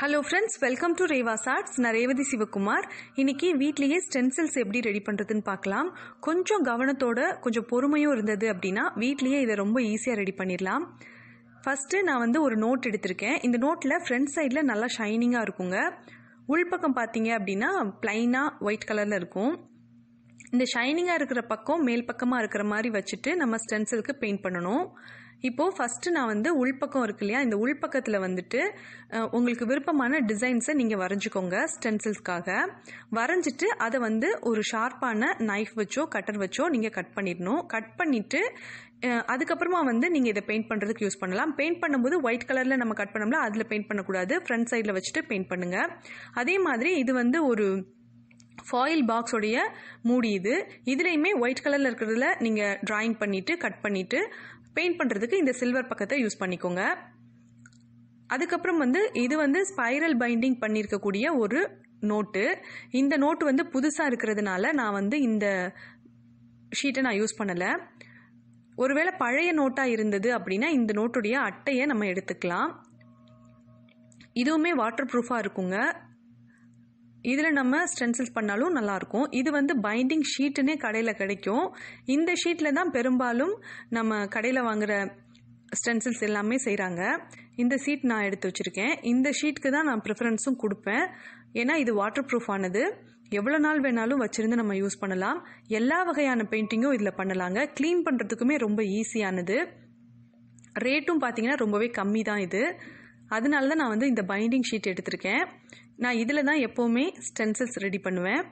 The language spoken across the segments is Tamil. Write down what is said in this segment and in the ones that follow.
Hello friends, welcome to REVA'S. நான் ரேவதி சிவகுமார். இன்னைக்கு வீட்லயே ஸ்டென்சில்ஸ் எப்படி ரெடி பண்றதுன்னு பார்க்கலாம். கொஞ்சம் கவனத்தோட கொஞ்சம் பொறுமையும் இருந்தது அப்படின்னா வீட்லயே இதை ரொம்ப ஈஸியா ரெடி பண்ணிடலாம். ஃபர்ஸ்ட் நான் ஒரு நோட் எடுத்திருக்கேன். இந்த நோட்ல ஃப்ரண்ட் சைடில் நல்லா ஷைனிங்கா இருக்குங்க. உள்பக்கம் பார்த்தீங்க அப்படின்னா பிளைனா ஒயிட் கலர்ல இருக்கும். இந்த ஷைனிங்கா இருக்கிற பக்கம் மேல் பக்கமா இருக்கிற மாதிரி வச்சுட்டு நம்ம ஸ்டென்சிலுக்கு பெயிண்ட் பண்ணணும். இப்போ ஃபர்ஸ்ட் நான் உள்பக்கம் இருக்கு இல்லையா, இந்த உள்பக்கத்தில் உங்களுக்கு விருப்பமான டிசைன்ஸை நீங்கள் வரைஞ்சிக்கோங்க. ஸ்டென்சில்ஸ்க்காக வரைஞ்சிட்டு அதை ஒரு ஷார்ப்பான நைஃப் வச்சோ கட்டர் வச்சோ நீங்கள் கட் பண்ணிடணும். கட் பண்ணிட்டு அதுக்கப்புறமா நீங்கள் இதை பெயிண்ட் பண்ணுறதுக்கு யூஸ் பண்ணலாம். பெயிண்ட் பண்ணும்போது ஒயிட் கலரில் நம்ம கட் பண்ணோம்ல, அதில் பெயிண்ட் பண்ணக்கூடாது, ஃப்ரண்ட் சைடில் வச்சுட்டு பெயிண்ட் பண்ணுங்க. அதே மாதிரி இது ஒரு ஃபாயில் பாக்ஸோடைய மூடி. இதுலையுமே ஒயிட் கலரில் இருக்கிறதுல நீங்கள் டிராயிங் பண்ணிவிட்டு கட் பண்ணிவிட்டு பெயிண்ட் பண்ணுறதுக்கு இந்த சில்வர் பக்கத்தை யூஸ் பண்ணிக்கோங்க. அதுக்கப்புறம் இது ஸ்பைரல் பைண்டிங் பண்ணியிருக்கக்கூடிய ஒரு நோட்டு. இந்த நோட்டு புதுசாக இருக்கிறதுனால நான் இந்த ஷீட்டை நான் யூஸ் பண்ணலை. ஒருவேளை பழைய நோட்டாக இருந்தது அப்படின்னா இந்த நோட்டுடைய அட்டையை நம்ம எடுத்துக்கலாம். இதுவுமே வாட்டர் ப்ரூஃபாக இருக்குங்க. இதில் நம்ம ஸ்டென்சில்ஸ் பண்ணாலும் நல்லாயிருக்கும். இது பைண்டிங் ஷீட்டுன்னே கடையில் கிடைக்கும். இந்த ஷீட்டில் தான் பெரும்பாலும் நம்ம கடையில் வாங்குகிற ஸ்டென்சில்ஸ் எல்லாமே செய்கிறாங்க. இந்த ஷீட் நான் எடுத்து வச்சுருக்கேன். இந்த ஷீட்டுக்கு தான் நான் ப்ரிஃபரன்ஸும் கொடுப்பேன். ஏன்னா இது வாட்டர் ப்ரூஃப் ஆனது, எவ்வளோ நாள் வேணாலும் வச்சுருந்து நம்ம யூஸ் பண்ணலாம். எல்லா வகையான பெயிண்டிங்கும் இதில் பண்ணலாங்க. க்ளீன் பண்ணுறதுக்குமே ரொம்ப ஈஸியானது. ரேட்டும் பார்த்தீங்கன்னா ரொம்பவே கம்மி தான் இது. அதனால தான் நான் இந்த பைண்டிங் ஷீட் எடுத்திருக்கேன். நான் இதில் தான் எப்போவுமே ஸ்டென்சில்ஸ் ரெடி பண்ணுவேன்.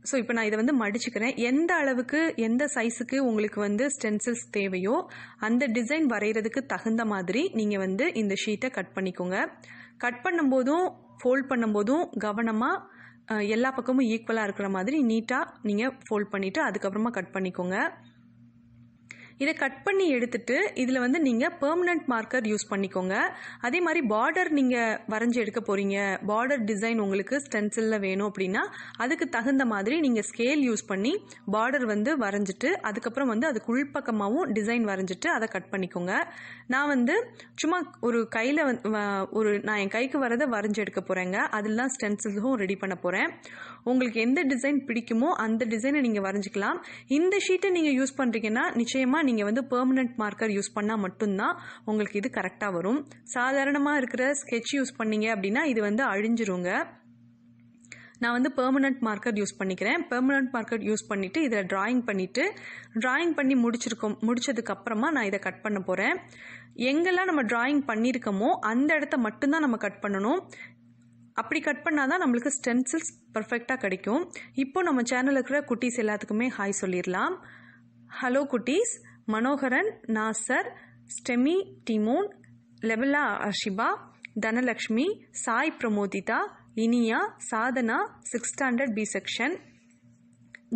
ஸோ இப்போ நான் இதை மடிச்சுக்கிறேன். எந்த அளவுக்கு எந்த சைஸுக்கு உங்களுக்கு ஸ்டென்சில்ஸ் தேவையோ அந்த டிசைன் வரைகிறதுக்கு தகுந்த மாதிரி நீங்கள் இந்த ஷீட்டை கட் பண்ணிக்கோங்க. கட் பண்ணும்போதும் ஃபோல்ட் பண்ணும்போதும் கவனமாக எல்லா பக்கமும் ஈக்குவலாக இருக்கிற மாதிரி நீட்டாக நீங்கள் ஃபோல்ட் பண்ணிவிட்டு அதுக்கப்புறமா கட் பண்ணிக்கோங்க. இதை கட் பண்ணி எடுத்துட்டு இதில் நீங்கள் பெர்மனன்ட் மார்க்கர் யூஸ் பண்ணிக்கோங்க. அதே மாதிரி பார்டர் நீங்கள் வரைஞ்சி எடுக்க போகிறீங்க, பார்டர் டிசைன் உங்களுக்கு ஸ்டென்சிலில் வேணும் அப்படின்னா அதுக்கு தகுந்த மாதிரி நீங்கள் ஸ்கேல் யூஸ் பண்ணி பார்டர் வரைஞ்சிட்டு அதுக்கப்புறம் அதுக்கு உள்பக்கமாகவும் டிசைன் வரைஞ்சிட்டு அதை கட் பண்ணிக்கோங்க. நான் சும்மா ஒரு கையில் நான் என் கைக்கு வரதை வரைஞ்சி எடுக்க போகிறேங்க. அதில் தான் ஸ்டென்சில்ஸும் ரெடி பண்ண போகிறேன். உங்களுக்கு எந்த டிசைன் பிடிக்குமோ அந்த டிசைனை நீங்கள் வரைஞ்சிக்கலாம். இந்த ஷீட்டை நீங்கள் யூஸ் பண்ணுறீங்கன்னா நிச்சயமாக நீங்கள் பெர்மனன்ட் மார்க்கர் யூஸ் பண்ணால் மட்டும்தான் உங்களுக்கு இது கரெக்டாக வரும். சாதாரணமாக இருக்கிற ஸ்கெட்ச் யூஸ் பண்ணீங்க அப்படின்னா இது அழிஞ்சிருங்க. நான் பெர்மனன்ட் மார்க்கர் யூஸ் பண்ணிக்கிறேன். பெர்மனன்ட் மார்க்கர் யூஸ் பண்ணிவிட்டு இதில் டிராயிங் பண்ணி முடிச்சதுக்கு அப்புறமா நான் இதை கட் பண்ண போகிறேன். எங்கெல்லாம் நம்ம டிராயிங் பண்ணியிருக்கோமோ அந்த இடத்த மட்டும்தான் நம்ம கட் பண்ணணும். அப்படி கட் பண்ணாதான் நம்மளுக்கு ஸ்டென்சில்ஸ் பர்ஃபெக்டாக கிடைக்கும். இப்போ நம்ம சேனலில் இருக்கிற குட்டீஸ் எல்லாத்துக்குமே ஹாய் சொல்லிடலாம். ஹலோ குட்டீஸ், Manoharan, Nassar, Stemi, Dimon, Lebala Arshiba, Dhanalakshmi, Sai Pramodhitha, Iniya, Sadhana 6th standard B section,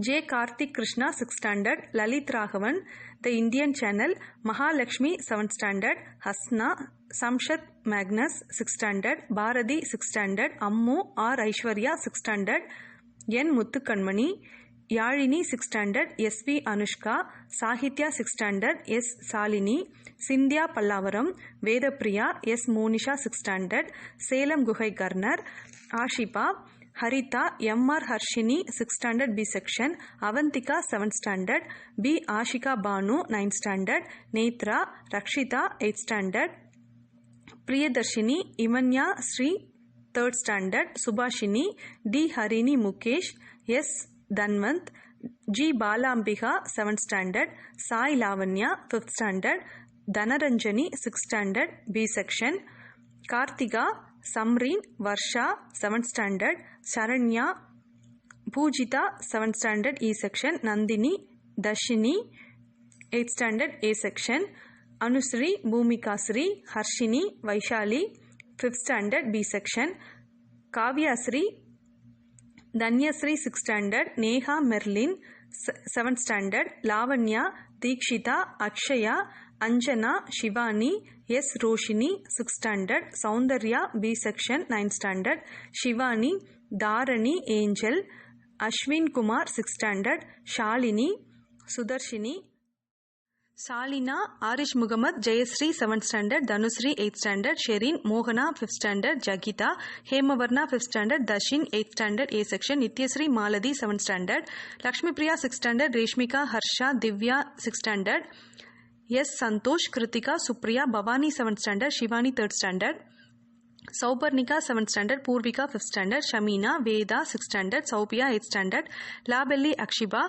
J. Karthik Krishna 6th standard, Lalit Raghavan, The Indian Channel, Mahalakshmi 7th standard, Hasna, Samshat Magnus 6th standard, Bharati 6th standard, Ammu, R. Aishwarya 6th standard, N. Muthukanmani, Yalini 6th standard, S.V. Anushka, Sahitya 6th standard, S. Salini, Sindhya Pallavaram, Vedapriya, S. Monisha 6th standard, Salem Guhai Garner, Ashipa, Harita, M.R. Harshini 6th standard B section, Avantika 7th standard, B. Ashika Banu 9th standard, Netra, Rakshita 8th standard, Priyadarshini, Imanya Sri 3rd standard, Subhashini, D. Harini Mukesh, S. Dhanvant, G. Balambika 7th standard, Sai Lavanya 5th standard, Dhanaranjani 6th standard B section, Kartika, Samreen, Varsha 7th standard, Sharanya, Pujita 7th standard E section, Nandini, Dashini 8th standard A section, Anusri, Bhumikasri, Harshini, Vaishali 5th standard B section, Kavyasri, Danyasri 6th standard, Neha Merlin 7th standard, Lavanya, Deekshita, Akshaya, Anjana, Shivani, S. Roshini 6th standard, Soundarya B section 9th standard, Shivani, Dharani, Angel, Ashwin Kumar 6th standard, Shalini, Sudarshini Salina, Arish Mohammed, Jayashree 7th standard, Dhanushree 8th standard, Sherin, மோகனா 5th standard, Jagitha, Hemavarna 5th standard, Thashin 8th standard A section, Nithyashree, Malathi 7th standard, Lakshmi Priya 6th standard, Reshmika, Harsha, Divya 6th standard, S Santhosh, Kiruthika, Supriya, Bhavani 7th standard, Shivani 3rd standard, Souparnika 7th standard, Poorvika 5th standard, Shameena, Veda 6th standard, Soubiya 8th standard, Labelli, Akshiba,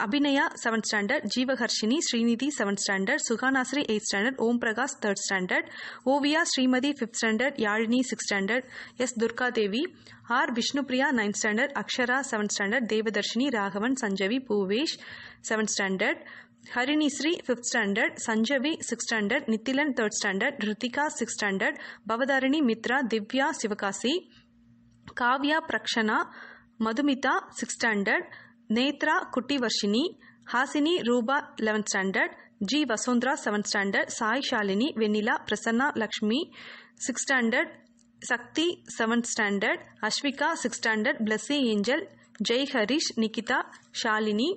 Abinaya 7th standard, Jeevaharshini, Srinidhi 7th standard, Suganasri 8th standard, Om Prakash 3rd standard, Oviya, Srimathi 5th standard, Yazhini 6th standard, S Durgadevi, R Vishnupriya 9th standard, Akshara 7th standard, Devadharshini, Raghavan, Sanjavi, Poovesh 7th standard, Harinisri 5th standard, Sanjavi 6th standard, Nithilan 3rd standard, Rithika 6th standard, Bhavatharini, Mithra, Divya, Sivakasi, Kavya, Prakshana, Madhumitha 6th standard, Nethra, குட்டி Varshini, Hasini, Rupa 11th standard, G Vasundhara 7th standard, Sai Shalini, Vennila, Prasanna, Lakshmi 6th standard, சக்தி 7th standard, Aswika 6th standard, Blessy Angel, Jai Harish, Nikitha, Shalini,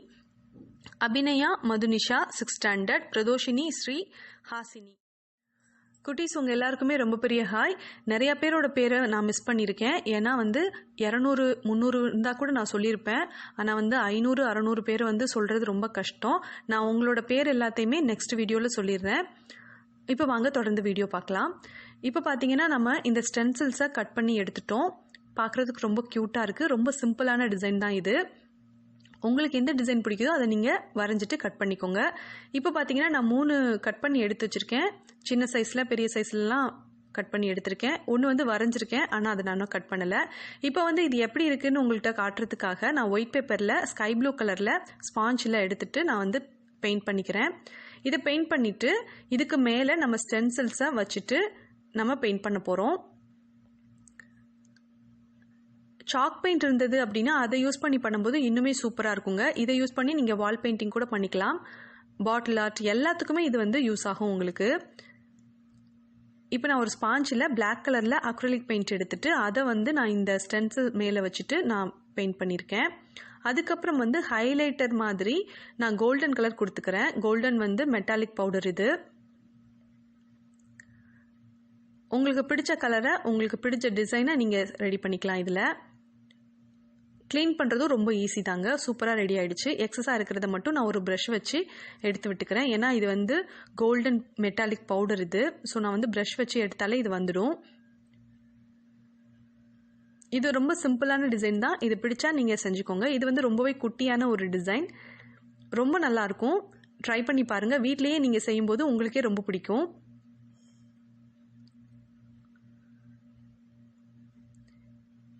Abhinaya, Madhunisha 6th standard, Pradoshini, Sri, Hasini. குட்டீஸ், உங்கள் எல்லாருக்குமே ரொம்ப பெரிய ஹாய். நிறைய பேரோட பேரை நான் மிஸ் பண்ணியிருக்கேன். ஏன்னா 200 300 இருந்தால் கூட நான் சொல்லியிருப்பேன். ஆனால் 500 600 பேர் சொல்கிறது ரொம்ப கஷ்டம். நான் உங்களோட பேர் எல்லாத்தையுமே நெக்ஸ்ட் வீடியோவில் சொல்லிடுறேன். இப்போ வாங்க தொடர்ந்து வீடியோ பார்க்கலாம். இப்போ பார்த்தீங்கன்னா நம்ம இந்த ஸ்டென்சில்ஸை கட் பண்ணி எடுத்துட்டோம். பார்க்குறதுக்கு ரொம்ப க்யூட்டாக இருக்குது. ரொம்ப சிம்பிளான டிசைன் தான் இது. உங்களுக்கு எந்த டிசைன் பிடிக்குதோ அதை நீங்கள் வரைஞ்சிட்டு கட் பண்ணிக்கோங்க. இப்போ பார்த்தீங்கன்னா நான் 3 கட் பண்ணி எடுத்து வச்சுருக்கேன். சின்ன சைஸில் பெரிய சைஸ்லலாம் கட் பண்ணி எடுத்திருக்கேன். ஒன்று வரைஞ்சிருக்கேன், ஆனால் அதை நான் கட் பண்ணலை. இப்போ இது எப்படி இருக்குதுன்னு உங்கள்கிட்ட காட்டுறதுக்காக நான் ஒயிட் பேப்பரில் ஸ்கை ப்ளூ கலரில் ஸ்பாஞ்சில் எடுத்துகிட்டு நான் பெயிண்ட் பண்ணிக்கிறேன். இதை பெயிண்ட் பண்ணிவிட்டு இதுக்கு மேலே நம்ம ஸ்டென்சில்ஸை வச்சுட்டு நம்ம பெயிண்ட் பண்ண போகிறோம். சாக் பெயிண்ட் இருந்தது அப்படின்னா அதை யூஸ் பண்ணி பண்ணும்போது இன்னுமே சூப்பராக இருக்குங்க. இதை யூஸ் பண்ணி நீங்கள் வால் பெயிண்டிங் கூட பண்ணிக்கலாம். பாட்டில் ஆர்ட் எல்லாத்துக்குமே இது யூஸ் ஆகும் உங்களுக்கு. இப்போ நான் ஒரு ஸ்பாஞ்சில் பிளாக் கலரில் அக்ரிலிக் பெயிண்ட் எடுத்துட்டு அதை நான் இந்த ஸ்டென்சில் மேலே வச்சுட்டு நான் பெயிண்ட் பண்ணியிருக்கேன். அதுக்கப்புறம் ஹைலைட்டர் மாதிரி நான் கோல்டன் கலர் கொடுத்துக்கிறேன். Golden metallic powder. இது உங்களுக்கு பிடிச்ச கலரை, உங்களுக்கு பிடிச்ச டிசைனை நீங்கள் ரெடி பண்ணிக்கலாம். இதில் க்ளீன் பண்ணுறதும் ரொம்ப ஈஸி தாங்க. சூப்பராக ரெடி ஆகிடுச்சு. எக்ஸஸாக இருக்கிறத மட்டும் நான் ஒரு ப்ரஷ் வச்சு எடுத்து விட்டுக்கிறேன். ஏன்னா இது கோல்டன் மெட்டாலிக் பவுடர் இது. ஸோ நான் ப்ரஷ் வச்சு எடுத்தாலே இது வந்துடும். இது ரொம்ப சிம்பிளான டிசைன் தான். இது பிடிச்சா நீங்கள் செஞ்சுக்கோங்க. இது ரொம்பவே குட்டியான ஒரு டிசைன். ரொம்ப நல்லாயிருக்கும். ட்ரை பண்ணி பாருங்கள். வீட்லேயே நீங்கள் செய்யும்போது உங்களுக்கே ரொம்ப பிடிக்கும்.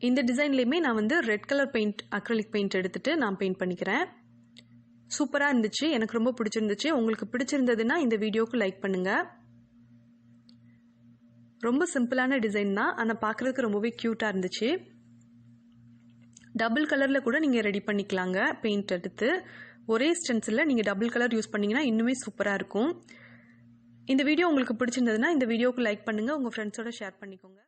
இந்த டிசைன்லேயுமே நான் red colour paint, acrylic paint எடுத்துகிட்டு நான் பெயிண்ட் பண்ணிக்கிறேன். சூப்பராக இருந்துச்சு. எனக்கு ரொம்ப பிடிச்சிருந்துச்சு. உங்களுக்கு பிடிச்சிருந்ததுன்னா இந்த வீடியோவுக்கு லைக் பண்ணுங்கள். ரொம்ப சிம்பிளான டிசைன் தான், ஆனால் பார்க்குறதுக்கு ரொம்பவே க்யூட்டாக இருந்துச்சு. டபுள் கலரில் கூட நீங்கள் ரெடி பண்ணிக்கலாங்க. பெயிண்ட் எடுத்து ஒரே ஸ்டென்சிலில் நீங்கள் டபுள் கலர் யூஸ் பண்ணிங்கன்னா இன்னுமே சூப்பராக இருக்கும். இந்த வீடியோ உங்களுக்கு பிடிச்சிருந்ததுன்னா இந்த வீடியோவுக்கு லைக் பண்ணுங்கள். உங்கள் ஃப்ரெண்ட்ஸோட ஷேர் பண்ணிக்கோங்க.